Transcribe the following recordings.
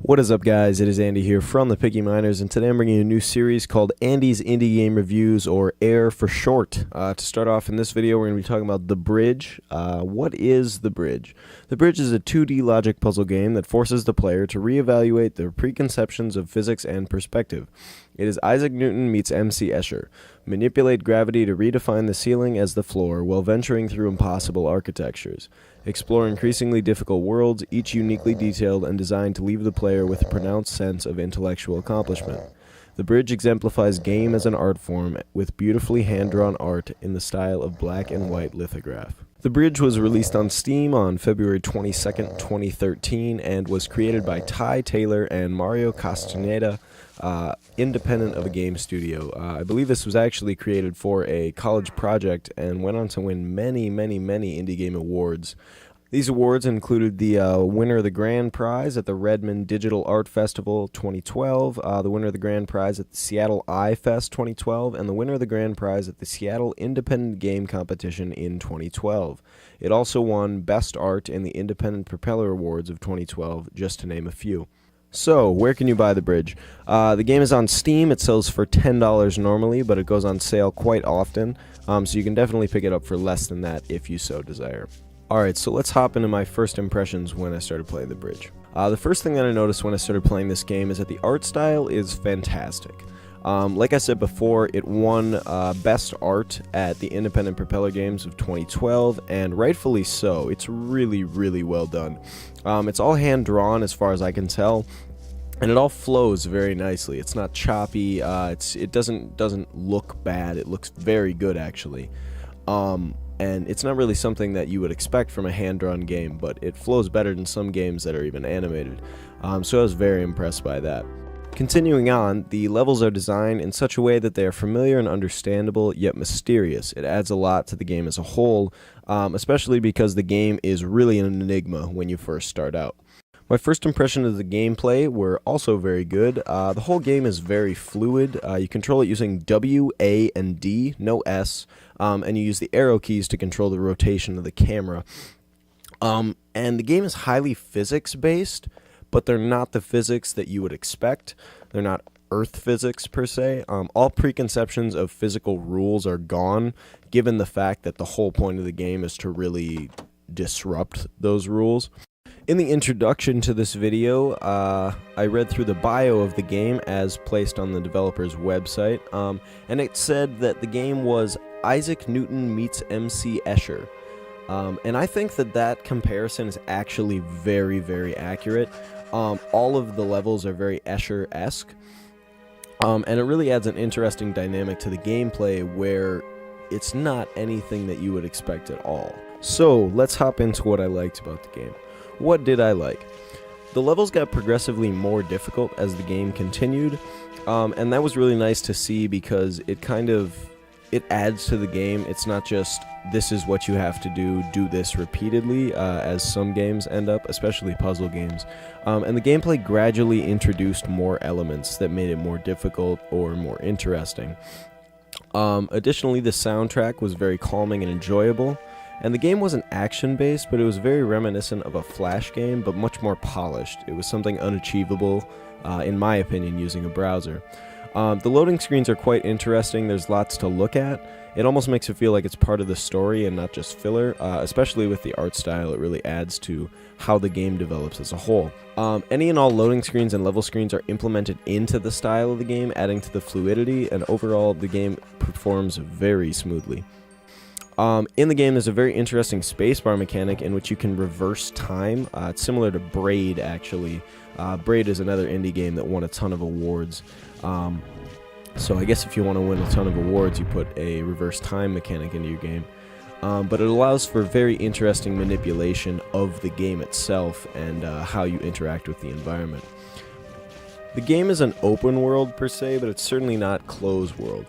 What is up, guys? It is Andy here from ThePickyMiners, and today I'm bringing you a new series called Andy's Indie Game Reviews, or AIR for short. To start off in this video, we're going to be talking about The Bridge. What is The Bridge? The Bridge is a 2D logic puzzle game that forces the player to reevaluate their preconceptions of physics and perspective. It is Isaac Newton meets MC Escher. Manipulate gravity to redefine the ceiling as the floor while venturing through impossible architectures. Explore increasingly difficult worlds, each uniquely detailed and designed to leave the player with a pronounced sense of intellectual accomplishment. The Bridge exemplifies game as an art form with beautifully hand-drawn art in the style of black and white lithograph. The Bridge was released on Steam on February 22nd, 2013, and was created by Ty Taylor and Mario Castaneda, independent of a game studio. I believe this was actually created for a college project and went on to win many indie game awards. These awards included the winner of the grand prize at the Redmond Digital Art Festival 2012, the winner of the grand prize at the Seattle iFest 2012, and the winner of the grand prize at the Seattle Independent Game Competition in 2012. It also won Best Art in the Independent Propeller Awards of 2012, just to name a few. So, where can you buy The Bridge? The game is on Steam. It sells for $10 normally, but it goes on sale quite often, so you can definitely pick it up for less than that if you so desire. Alright, so let's hop into my first impressions when I started playing The Bridge. The first thing that I noticed when I started playing this game is that the art style is fantastic. Like I said before, it won Best Art at the Independent Propeller Games of 2012, and rightfully so. It's really well done. It's all hand-drawn as far as I can tell, and it all flows very nicely. It's not choppy, it doesn't look bad, it looks very good actually. And it's not really something that you would expect from a hand-drawn game, but it flows better than some games that are even animated. So I was very impressed by that. Continuing on, the levels are designed in such a way that they are familiar and understandable, yet mysterious. It adds a lot to the game as a whole, especially because the game is really an enigma when you first start out. My first impression of the gameplay were also very good. The whole game is very fluid. You control it using W, A, and D, no S, and you use the arrow keys to control the rotation of the camera. And the game is highly physics-based, but they're not the physics that you would expect. They're not Earth physics, per se. All preconceptions of physical rules are gone, given the fact that the whole point of the game is to really disrupt those rules. In the introduction to this video, I read through the bio of the game as placed on the developer's website, and it said that the game was Isaac Newton meets MC Escher. And I think that comparison is actually very accurate. All of the levels are very Escher-esque, and it really adds an interesting dynamic to the gameplay where it's not anything that you would expect at all. So, let's hop into what I liked about the game. What did I like? The levels got progressively more difficult as the game continued, and that was really nice to see because it adds to the game. It's not just, this is what you have to do this repeatedly, as some games end up, especially puzzle games. And the gameplay gradually introduced more elements that made it more difficult or more interesting. Additionally, the soundtrack was very calming and enjoyable. And the game wasn't action-based, but it was very reminiscent of a Flash game, but much more polished. It was something unachievable, in my opinion, using a browser. The loading screens are quite interesting. There's lots to look at. It almost makes it feel like it's part of the story and not just filler, especially with the art style. It really adds to how the game develops as a whole. Any and all loading screens and level screens are implemented into the style of the game, adding to the fluidity, and overall the game performs very smoothly. In the game, there's a very interesting spacebar mechanic in which you can reverse time. It's similar to Braid, actually. Braid is another indie game that won a ton of awards. So I guess if you want to win a ton of awards, you put a reverse time mechanic into your game. But it allows for very interesting manipulation of the game itself and how you interact with the environment. The game is an open world per se, but it's certainly not closed world.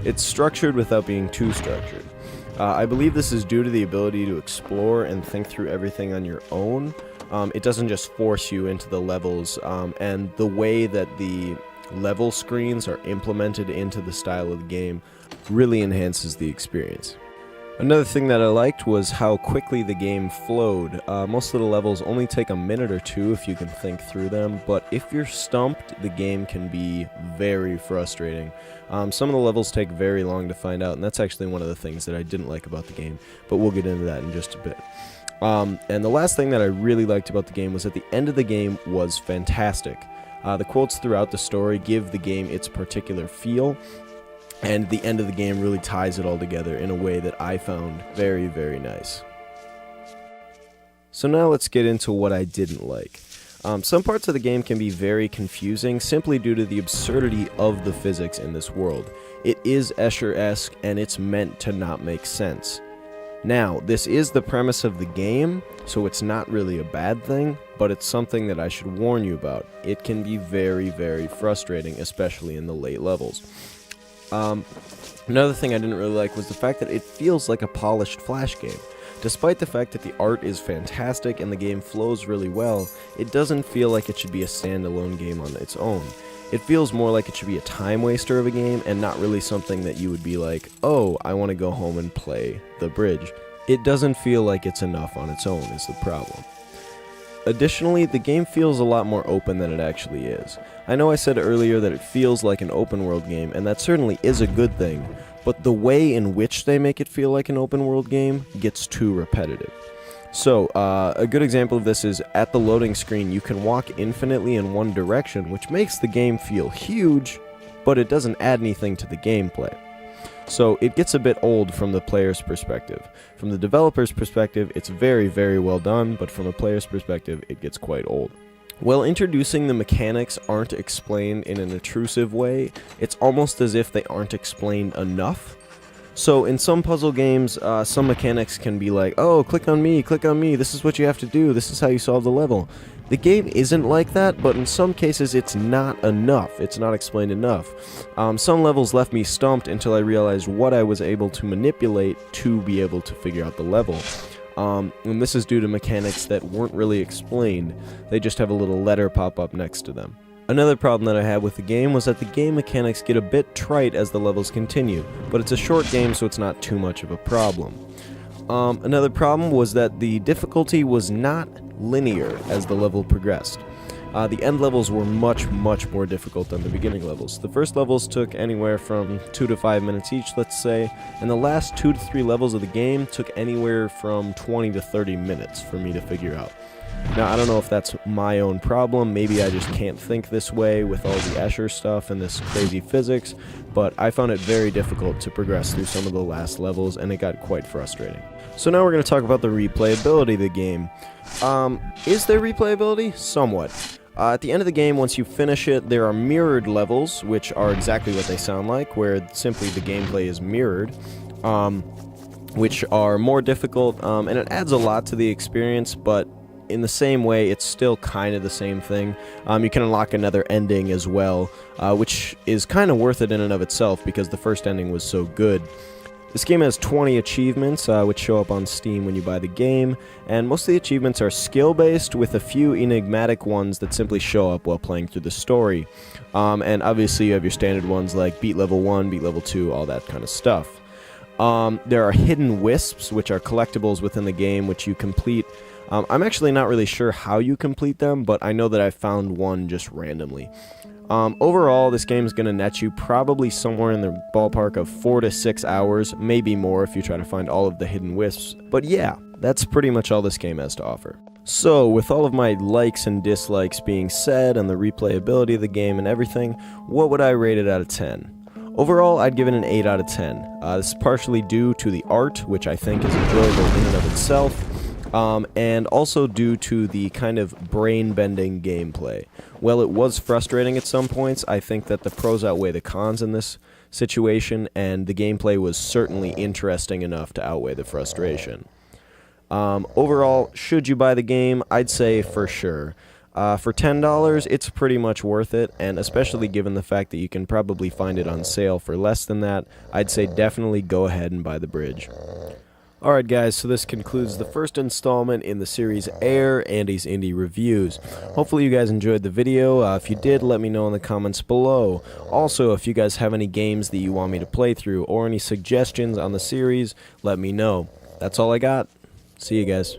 It's structured without being too structured. I believe this is due to the ability to explore and think through everything on your own. It doesn't just force you into the levels, and the way that the level screens are implemented into the style of the game really enhances the experience. Another thing that I liked was how quickly the game flowed. Most of the levels only take a minute or two if you can think through them, but if you're stumped, the game can be very frustrating. Some of the levels take very long to find out, and that's actually one of the things that I didn't like about the game, but we'll get into that in just a bit. And the last thing that I really liked about the game was that the end of the game was fantastic. The quotes throughout the story give the game its particular feel, and the end of the game really ties it all together in a way that I found very, very nice. So now let's get into what I didn't like. Some parts of the game can be very confusing simply due to the absurdity of the physics in this world. It is Escher-esque, and it's meant to not make sense. Now, this is the premise of the game, so it's not really a bad thing, but it's something that I should warn you about. It can be very, very frustrating, especially in the late levels. Another thing I didn't really like was the fact that it feels like a polished Flash game. Despite the fact that the art is fantastic and the game flows really well, it doesn't feel like it should be a standalone game on its own. It feels more like it should be a time waster of a game and not really something that you would be like, oh, I want to go home and play The Bridge. It doesn't feel like it's enough on its own is the problem. Additionally, the game feels a lot more open than it actually is. I know I said earlier that it feels like an open world game, and that certainly is a good thing, but the way in which they make it feel like an open world game gets too repetitive. So, a good example of this is at the loading screen you can walk infinitely in one direction, which makes the game feel huge, but it doesn't add anything to the gameplay. So it gets a bit old from the player's perspective. From the developer's perspective, it's very, very well done, but from a player's perspective, it gets quite old. While introducing the mechanics aren't explained in an intrusive way, it's almost as if they aren't explained enough. So in some puzzle games, some mechanics can be like, oh, click on me, this is what you have to do, this is how you solve the level. The game isn't like that, but in some cases it's not enough. It's not explained enough. Some levels left me stumped until I realized what I was able to manipulate to be able to figure out the level. And this is due to mechanics that weren't really explained. They just have a little letter pop up next to them. Another problem that I had with the game was that the game mechanics get a bit trite as the levels continue, but it's a short game so it's not too much of a problem. Another problem was that the difficulty was not linear as the level progressed. The end levels were much, much more difficult than the beginning levels. The first levels took anywhere from 2 to 5 minutes each, let's say, and the last 2 to 3 levels of the game took anywhere from 20 to 30 minutes for me to figure out. Now, I don't know if that's my own problem, maybe I just can't think this way with all the Escher stuff and this crazy physics, but I found it very difficult to progress through some of the last levels, and it got quite frustrating. So now we're going to talk about the replayability of the game. Is there replayability? Somewhat. At the end of the game, once you finish it, there are mirrored levels, which are exactly what they sound like, where simply the gameplay is mirrored, which are more difficult, and it adds a lot to the experience, but in the same way, it's still kind of the same thing. You can unlock another ending as well, which is kind of worth it in and of itself because the first ending was so good. This game has 20 achievements, which show up on Steam when you buy the game, and most of the achievements are skill-based, with a few enigmatic ones that simply show up while playing through the story. And obviously you have your standard ones like beat level 1, beat level 2, all that kind of stuff. There are hidden wisps, which are collectibles within the game, which you complete. I'm actually not really sure how you complete them, but I know that I found one just randomly. Overall, this game is going to net you probably somewhere in the ballpark of 4 to 6 hours, maybe more if you try to find all of the hidden wisps. But yeah, that's pretty much all this game has to offer. So, with all of my likes and dislikes being said, and the replayability of the game and everything, what would I rate it out of 10? Overall, I'd give it an 8 out of 10. This is partially due to the art, which I think is enjoyable in and of itself. And also due to the kind of brain-bending gameplay. While it was frustrating at some points, I think that the pros outweigh the cons in this situation, and the gameplay was certainly interesting enough to outweigh the frustration. Overall, should you buy the game? I'd say for sure. For $10, it's pretty much worth it, and especially given the fact that you can probably find it on sale for less than that, I'd say definitely go ahead and buy The Bridge. Alright guys, so this concludes the first installment in the series Air, Andy's Indie Reviews. Hopefully you guys enjoyed the video. If you did, let me know in the comments below. Also, if you guys have any games that you want me to play through or any suggestions on the series, let me know. That's all I got. See you guys.